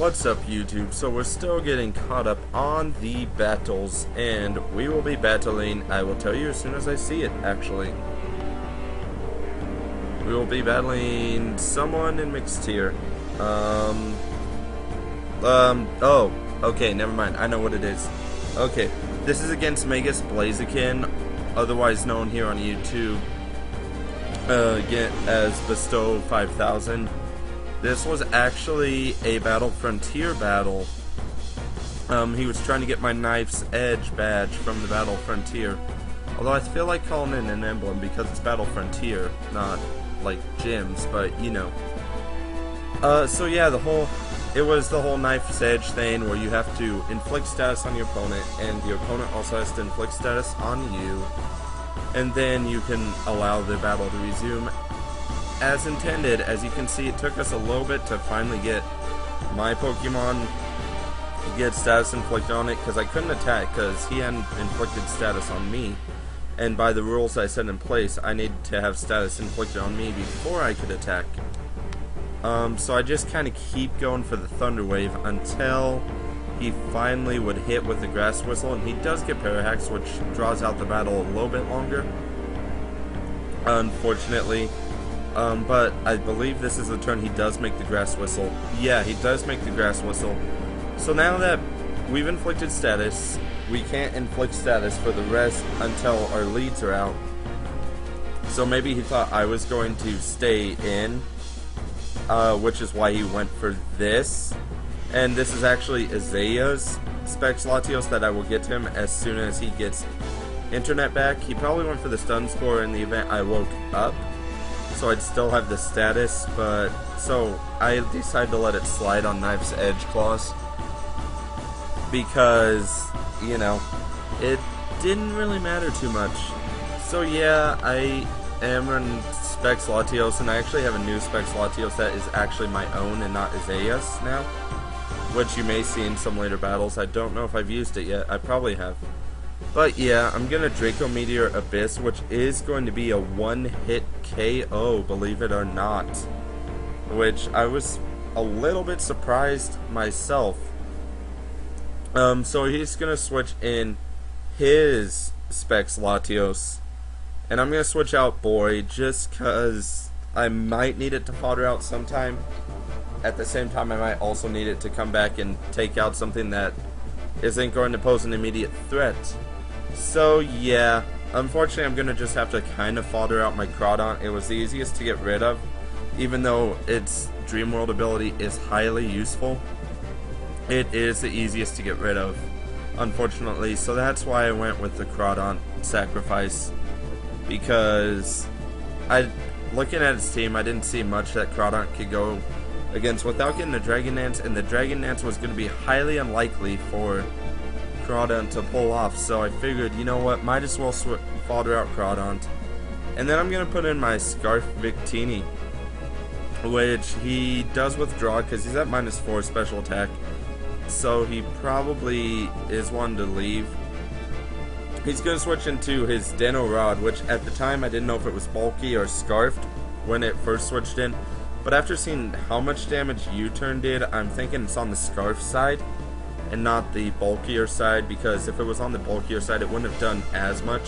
What's up, YouTube? So we're still getting caught up on the battles, and we will be battling, I will tell you as soon as I see it, actually. We will be battling someone in mixed tier. Oh, okay, never mind. I know what it is. Okay, this is against Magus Blaziken, otherwise known here on YouTube as Bestow 5000. This was actually a Battle Frontier battle. He was trying to get my Knife's Edge badge from the Battle Frontier. Although I feel like calling in an emblem because it's Battle Frontier, not like gyms, but you know. So yeah, it was the whole Knife's Edge thing where you have to inflict status on your opponent, and your opponent also has to inflict status on you, and then you can allow the battle to resume as intended. As you can see, it took us a little bit to finally get my Pokemon get status inflicted on it, because I couldn't attack because he hadn't inflicted status on me, and by the rules I set in place I needed to have status inflicted on me before I could attack. So I just kind of keep going for the Thunder Wave until he finally would hit with the Grass Whistle, and he does get Parahax, which draws out the battle a little bit longer, unfortunately. But I believe this is the turn he does make the Grass Whistle. Yeah, he does make the Grass Whistle. So now that we've inflicted status, we can't inflict status for the rest until our leads are out. So maybe he thought I was going to stay in, which is why he went for this. And this is actually Isaiah's Specs Latios that I will get to him as soon as he gets internet back. He probably went for the stun spore in the event I woke up, so I'd still have the status, but so I decided to let it slide on Knife's Edge Claws because, you know, it didn't really matter too much. So yeah, I am running Specs Latios, and I actually have a new Specs Latios that is actually my own and not Isaiah's now, which you may see in some later battles. I don't know if I've used it yet. I probably have. But yeah, I'm going to Draco Meteor Abyss, which is going to be a one-hit KO, believe it or not. Which I was a little bit surprised myself. So he's going to switch in his Specs Latios. And I'm going to switch out Boy just because I might need it to fodder out sometime. At the same time, I might also need it to come back and take out something that isn't going to pose an immediate threat. So yeah, unfortunately I'm going to just have to kind of fodder out my Crawdaunt. It was the easiest to get rid of, even though its Dream World ability is highly useful. It is the easiest to get rid of, unfortunately, so that's why I went with the Crawdaunt sacrifice, because looking at its team, I didn't see much that Crawdaunt could go against without getting a Dragon Dance, and the Dragon Dance was going to be highly unlikely for Crawdaunt to pull off, so I figured, you know what, might as well fodder out Crawdaunt. And then I'm going to put in my Scarf Victini, which he does withdraw because he's at -4 special attack, so he probably is one to leave. He's going to switch into his Deno Rod, which at the time I didn't know if it was bulky or scarfed when it first switched in, but after seeing how much damage U-turn did, I'm thinking it's on the scarf side and not the bulkier side, because if it was on the bulkier side it wouldn't have done as much.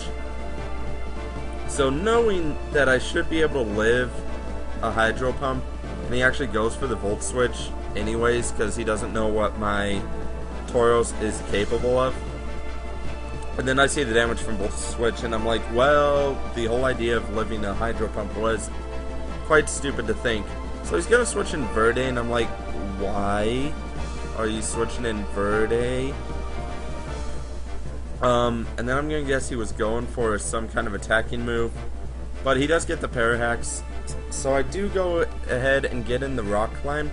So knowing that I should be able to live a Hydro Pump, and he actually goes for the Volt Switch anyways because he doesn't know what my Tauros is capable of. And then I see the damage from Volt Switch and I'm like, well, the whole idea of living a Hydro Pump was quite stupid to think. So he's gonna switch in Verde, and I'm like, why are you switching in Verde? And then I'm gonna guess he was going for some kind of attacking move, but he does get the Parahax, so I do go ahead and get in the Rock Climb,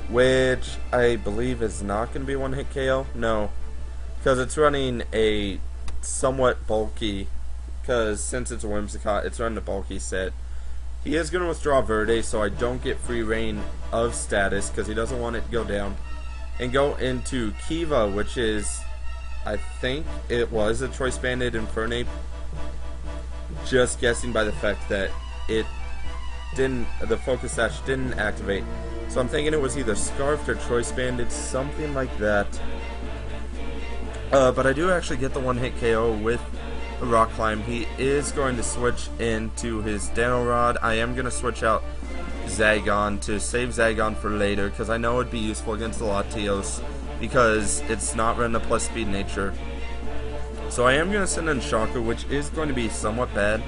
which I believe is not gonna be one-hit KO. No, because it's running a somewhat bulky, because since it's a Whimsicott, it's running a bulky set. He is going to withdraw Verde, so I don't get free reign of status, because he doesn't want it to go down. And go into Kiva, which is, I think it was a Choice Banded Infernape. Just guessing by the fact that it the focus sash didn't activate. So I'm thinking it was either Scarfed or Choice Banded, something like that. But I do actually get the one-hit KO with the Rock Climb. He is going to switch into his Dano Rod. I am going to switch out Zagon to save Zagon for later, because I know it'd be useful against the Latios, because it's not running a plus speed nature. So I am going to send in Shocker, which is going to be somewhat bad,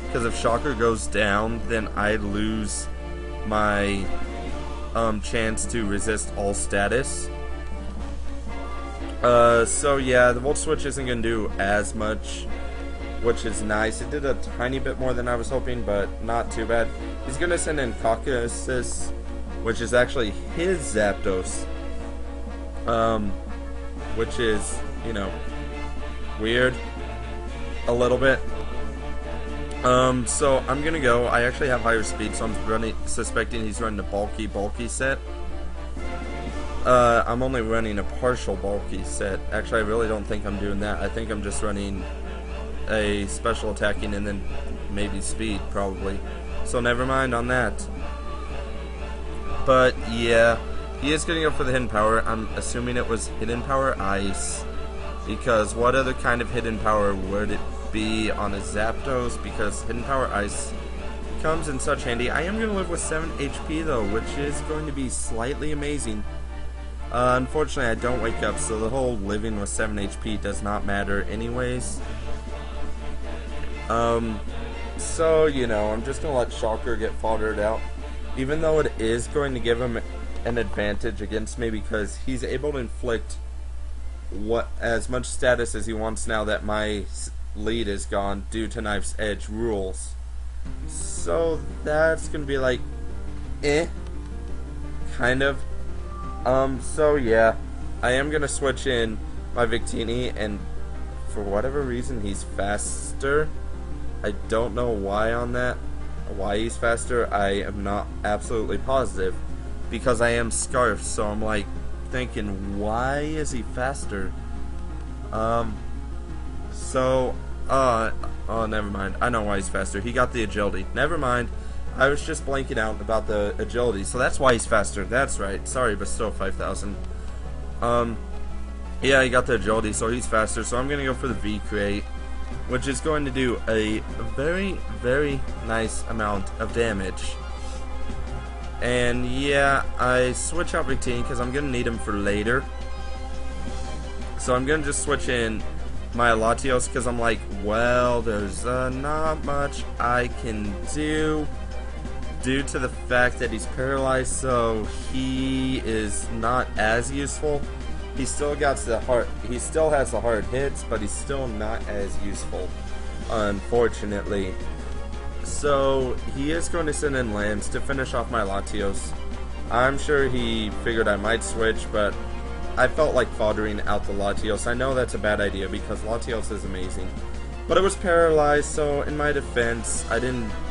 because if Shocker goes down, then I lose my chance to resist all status. So yeah, the Volt Switch isn't going to do as much, which is nice. It did a tiny bit more than I was hoping, but not too bad. He's going to send in Caucasus, which is actually his Zapdos, which is, you know, weird a little bit. So I'm gonna go. I actually have higher speed, so I'm suspecting he's running a bulky set. I'm only running a partial bulky set. Actually, I really don't think I'm doing that. I think I'm just running a special attacking and then maybe speed, probably. So never mind on that. But yeah, he is gonna go for the hidden power. I'm assuming it was hidden power ice, because what other kind of hidden power would it be on a Zapdos? Because hidden power ice comes in such handy. I am going to live with 7 HP though, which is going to be slightly amazing. Unfortunately, I don't wake up, so the whole living with 7 HP does not matter anyways. So, you know, I'm just going to let Shocker get foddered out, even though it is going to give him an advantage against me, because he's able to inflict as much status as he wants now that my lead is gone due to Knife's Edge rules. So that's gonna be like kind of. So yeah, I am gonna switch in my Victini, and for whatever reason he's faster. I don't know why why he's faster. I am not absolutely positive, because I am Scarf, so I'm like thinking, why is he faster? Oh, never mind. I know why he's faster. He got the agility. Never mind. I was just blanking out about the agility, so that's why he's faster. That's right. Sorry, but still 5,000. Yeah, he got the agility, so he's faster. So I'm gonna go for the V-Create, which is going to do a very, very nice amount of damage. And yeah, I switch out Victini because I'm gonna need him for later. So I'm gonna just switch in my Latios, because I'm like, well, there's not much I can do due to the fact that he's paralyzed, so he is not as useful. He still has the hard hits, but he's still not as useful, unfortunately. So he is going to send in Lance to finish off my Latios. I'm sure he figured I might switch, but I felt like foddering out the Latios. I know that's a bad idea because Latios is amazing, but it was paralyzed, so in my defense, I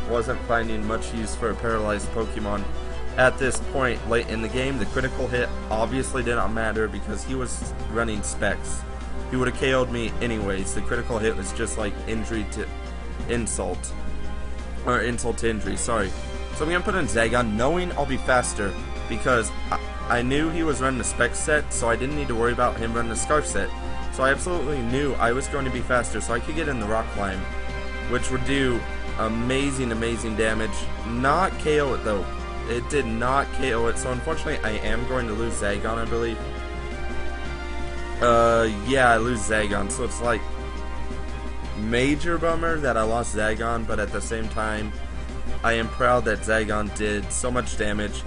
wasn't finding much use for a paralyzed Pokemon at this point late in the game. The critical hit obviously did not matter because he was running Specs. He would have KO'd me anyways. The critical hit was just like injury to insult. Or insult to injury, sorry. So I'm going to put in Zagon, knowing I'll be faster, because I knew he was running a Spec set, so I didn't need to worry about him running a Scarf set. So I absolutely knew I was going to be faster, so I could get in the Rock Climb, which would do amazing, amazing damage. Not KO it though. It did not KO it, so unfortunately I am going to lose Zagon, I believe. Yeah, I lose Zagon, so it's like major bummer that I lost Zagon, but at the same time, I am proud that Zagon did so much damage.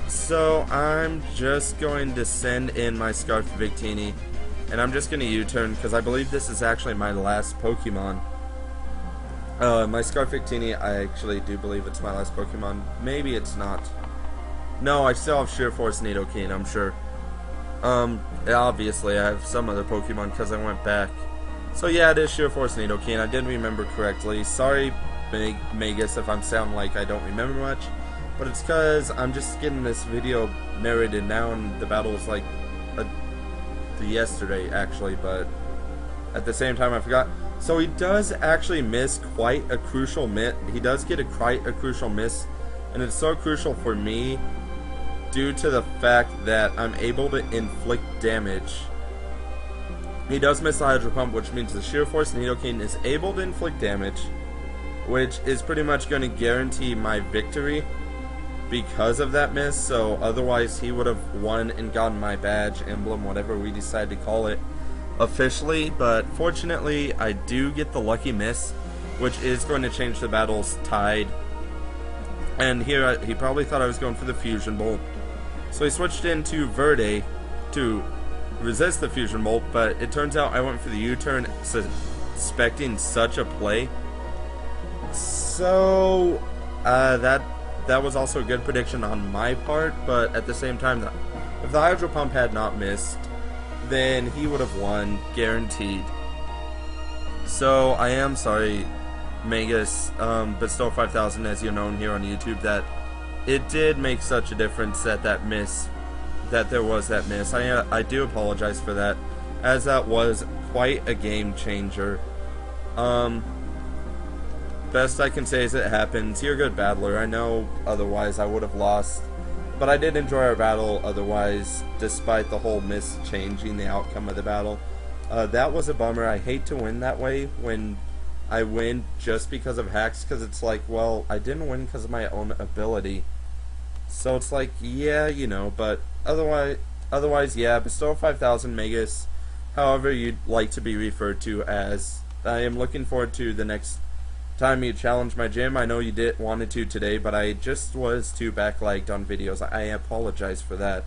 So I'm just going to send in my Scarf Victini, and I'm just going to U-turn because I believe this is actually my last Pokemon. My Scarf Victini, I actually do believe it's my last Pokemon. Maybe it's not. No, I still have Sheer Force Nidoking, I'm sure. Obviously I have some other Pokemon because I went back. So yeah, it is Sheer Force Nidoking. I did remember correctly. Sorry, Magus, if I'm sounding like I don't remember much. But it's because I'm just getting this video narrated now, and the battle was like yesterday, actually. But at the same time, I forgot. So he does actually miss quite a crucial miss. He does get quite a crucial miss And it's so crucial for me due to the fact that I'm able to inflict damage. He does miss the Hydro Pump, which means the Sheer Force Nidoking is able to inflict damage, which is pretty much going to guarantee my victory because of that miss. So otherwise he would have won and gotten my badge, emblem, whatever we decide to call it officially. But fortunately I do get the lucky miss, which is going to change the battle's tide. And here he probably thought I was going for the Fusion Bolt, so he switched into Verde to resist the Fusion Bolt, but it turns out I went for the U-turn, suspecting such a play. So that was also a good prediction on my part, but at the same time, if the Hydro Pump had not missed, then he would have won, guaranteed. So I am sorry, Magus, Bestow 5000, as you're known here on YouTube, that it did make such a difference that there was that miss. I do apologize for that, as that was quite a game changer. Best I can say is it happens. You're a good battler. I know otherwise I would have lost, but I did enjoy our battle otherwise, despite the whole miss changing the outcome of the battle. That was a bummer. I hate to win that way when I win just because of hacks, because it's like, well, I didn't win because of my own ability. So it's like, yeah, you know, but otherwise, yeah, Bestow 5000 Magus, however you'd like to be referred to as. I am looking forward to the next time you challenge my gym. I know you wanted to today, but I just was too backlagged on videos. I apologize for that.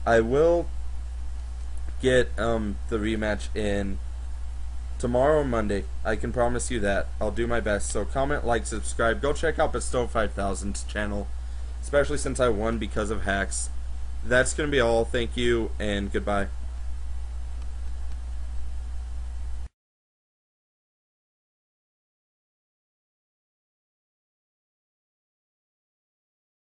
I will get the rematch in tomorrow or Monday. I can promise you that. I'll do my best. So comment, like, subscribe. Go check out Bestow 5000's channel, especially since I won because of hacks. That's going to be all. Thank you, and goodbye.